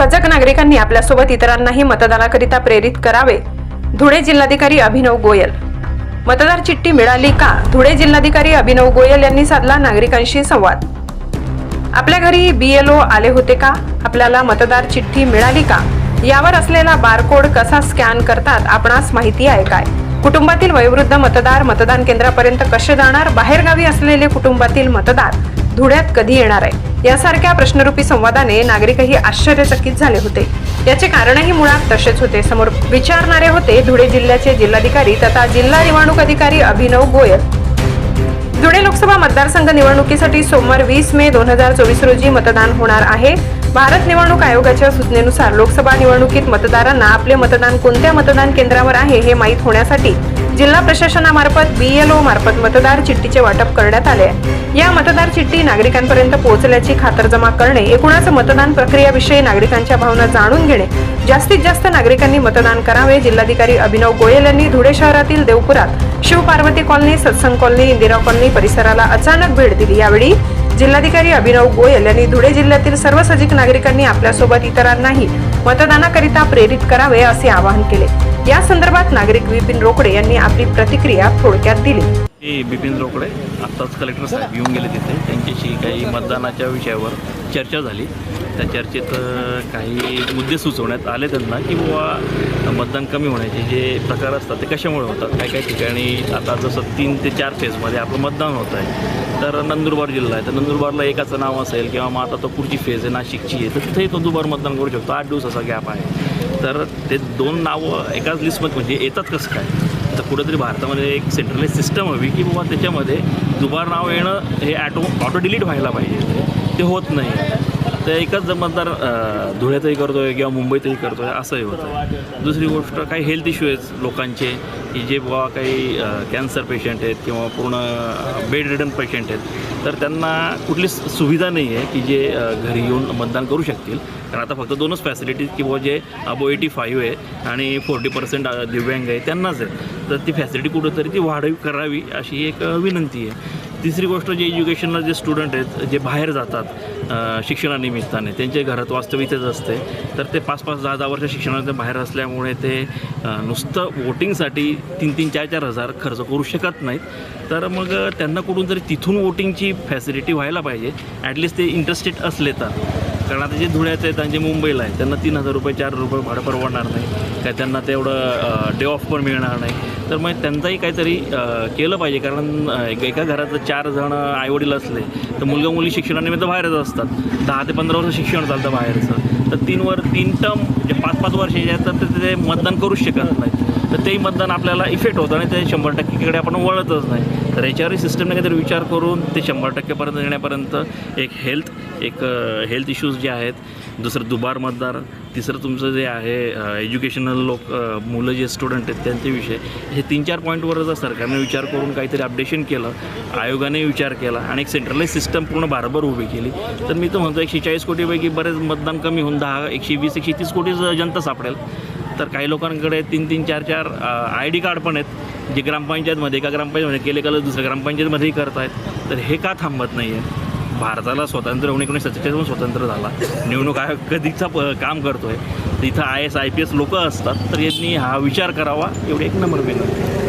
सजग नागरिकांनी आपल्यासोबत इतरांनाही मतदानाकरिता प्रेरित करावे. धुळे जिल्हाधिकारी अभिनव गोयल. मतदार चिठ्ठी मिळाली का? धुळे जिल्हाधिकारी अभिनव गोयल यांनी साधला नागरिकांशी संवाद. आपल्या घरी BLO आले होते का? आपल्याला मतदार चिठ्ठी मिळाली का? यावर असलेला बारकोड कसा स्कॅन करतात आपणास माहिती आहे काय? कुटुंबातील वयोवृद्ध मतदार मतदान केंद्रापर्यंत कसे जाणार? बाहेरगावी असलेले कुटुंबातील मतदार धुळ्यात कधी येणार आहे? यासारख्या प्रश्नरूपी संवादाने नागरिकही आश्चर्यचकित झाले होते. याचे कारणही मुळात तसेच होते. समोर विचारणारे होते धुळे जिल्ह्याचे जिल्हाधिकारी तथा जिल्हा निवडणूक अधिकारी अभिनव गोयल. धुळे लोकसभा मतदारसंघ निवडणुकीसाठी सोमवार 20 मे 2024 रोजी मतदान होणार आहे. भारत निवडणूक आयोगाच्या सूचनेनुसार लोकसभा निवडणुकीत मतदारांना आपले मतदान कोणत्या मतदान केंद्रावर आहे हे माहीत होण्यासाठी जिल्हा प्रशासनामार्फत BLO मार्फत मतदार चिठ्ठीचे वाटप करण्यात आले आहे. या मतदार चिठ्ठी नागरिकांपर्यंत पोहोचल्याची खातरजमा करणे, एकूणच मतदान प्रक्रियेविषयी नागरिकांच्या भावना जाणून घेणे, जास्तीत जास्त नागरिकांनी मतदान करावे. जिल्हाधिकारी अभिनव गोयल यांनी धुळे शहरातील देवपुरात शिवपार्वती कॉलनी, सत्संग कॉलनी, इंदिरा कॉलनी परिसराला अचानक भेट दिली. यावेळी जिल्हाधिकारी अभिनव गोयल यांनी धुळे जिल्ह्यातील सर्व सजग नागरिकांनी आपल्यासोबत इतरांनाही मतदानाकरिता प्रेरित करावे असे आवाहन केले. या संदर्भात नागरिक विपिन रोकडे यांनी आपली प्रतिक्रिया थोडक्यात दिली. बिपिन रोकडे आत्ताच कलेक्टर साहेब येऊन गेले तिथे. त्यांच्याशी काही मतदानाच्या विषयावर चर्चा झाली. त्या चर्चेत काही मुद्दे सुचवण्यात आले त्यांना की बाबा मतदान कमी होण्याचे जे प्रकार असतात ते कशामुळे होतात. काही काही ठिकाणी आता जसं 3 ते 4 फेजमध्ये आपलं मतदान होत आहे. तर नंदुरबार जिल्हा आहे तर नंदुरबारला एकाचं नाव असेल किंवा मग आता तो पुढची फेज आहे नाशिकची आहे तर तिथेही तो दुबार मतदान करू शकतो. 8 दिवसाचा गॅप आहे. तर ते 2 नावं एकाच लिस्टमध्ये म्हणजे येतात कसं काय? तर कुठेतरी भारतामध्ये एक सेंट्रलाइज सिस्टम हवी की बाबा त्याच्यामध्ये दुबार नाव येणं हे ऑटो डिलीट व्हायला पाहिजे. ते होत नाही. तर एकच मतदार धुळ्यातही करतो आहे किंवा मुंबईतही करतो आहे असंही होतं आहे. दुसरी गोष्ट काही हेल्थ इश्यू आहेत लोकांचे की जे बाबा काही कॅन्सर पेशंट आहेत किंवा पूर्ण बेड रिडन पेशंट आहेत तर त्यांना कुठलीच सुविधा नाही आहे की जे घरी येऊन मतदान करू शकतील. कारण आता फक्त 2च फॅसिलिटीज की बाबा जे अबो 85 आहे आणि 40% दिव्यांग आहे त्यांनाच आहे. तर ती फॅसिलिटी कुठंतरी ती वाढवी करावी अशी एक विनंती आहे. तिसरी गोष्ट जे एज्युकेशनला जे स्टुडंट आहेत जे बाहेर जातात शिक्षणानिमित्ताने त्यांच्या घरात वास्तव इथेच असते तर ते 5-5, 10-10 वर्ष शिक्षणाच्या बाहेर असल्यामुळे ते नुसतं वोटिंगसाठी 3-3, 4-4 हजार खर्च करू शकत नाहीत. तर मग त्यांना कुठून तरी तिथून वोटिंगची फॅसिलिटी व्हायला पाहिजे ॲटलिस्ट ते इंटरेस्टेड असले तर. कारण आता जे धुळ्यात आहेत आणि जे मुंबईला आहे त्यांना 3,000 रुपये 4 रुपये भाडं परवडणार नाही. काय त्यांना तेवढं डे ऑफ पण मिळणार नाही. तर मग त्यांचाही काहीतरी केलं पाहिजे. कारण एका घरात 4 जण आईवडील असले तर मुलगा मुली शिक्षणानिमित्त बाहेरच असतात. 10 ते 15 वर्ष शिक्षण चालतं बाहेरचं. तर 3 टर्म म्हणजे 5-5 वर्षाचे आहेत तर ते मतदान करूच शकत नाहीत. तर तेही मतदान आपल्याला इफेक्ट होतं आणि ते 100%कडे आपण वळतच नाही. तर याच्यावरही सिस्टमने काहीतरी विचार करून ते 100%पर्यंत येण्यापर्यंत एक हेल्थ इश्यूज जे आहेत, दुसरं दुबार मतदार, तिसरं तुमचं जे आहे एज्युकेशनल मुलं जे स्टुडंट आहेत त्यांचे विषय, हे 3-4 पॉईंटवर जर सरकारने विचार करून काहीतरी अपडेशन केलं, आयोगाने विचार केला आणि एक सेंट्रलाइज सिस्टम पूर्ण भारतभर उभी केली तर मी तर म्हणतो 140 कोटीपैकी बरेच मतदान कमी होऊन 120-130 कोटी जनता सापडेल. तर काही लोकांकडे 3-3, 4-4 ID कार्ड पण आहेत जे ग्रामपंचायतमध्ये एका ग्रामपंचायतमध्ये केले का दुसऱ्या ग्रामपंचायतमध्येही करत आहेत. तर हे का थांबत नाही आहे? भारताला स्वातंत्र्य 1947 स्वतंत्र झाला. निवडणूक आयोग कधीचा काम करतो आहे. तिथं IAS IPS लोक असतात तर यांनी हा विचार करावा एवढी एक नंबर विनंती.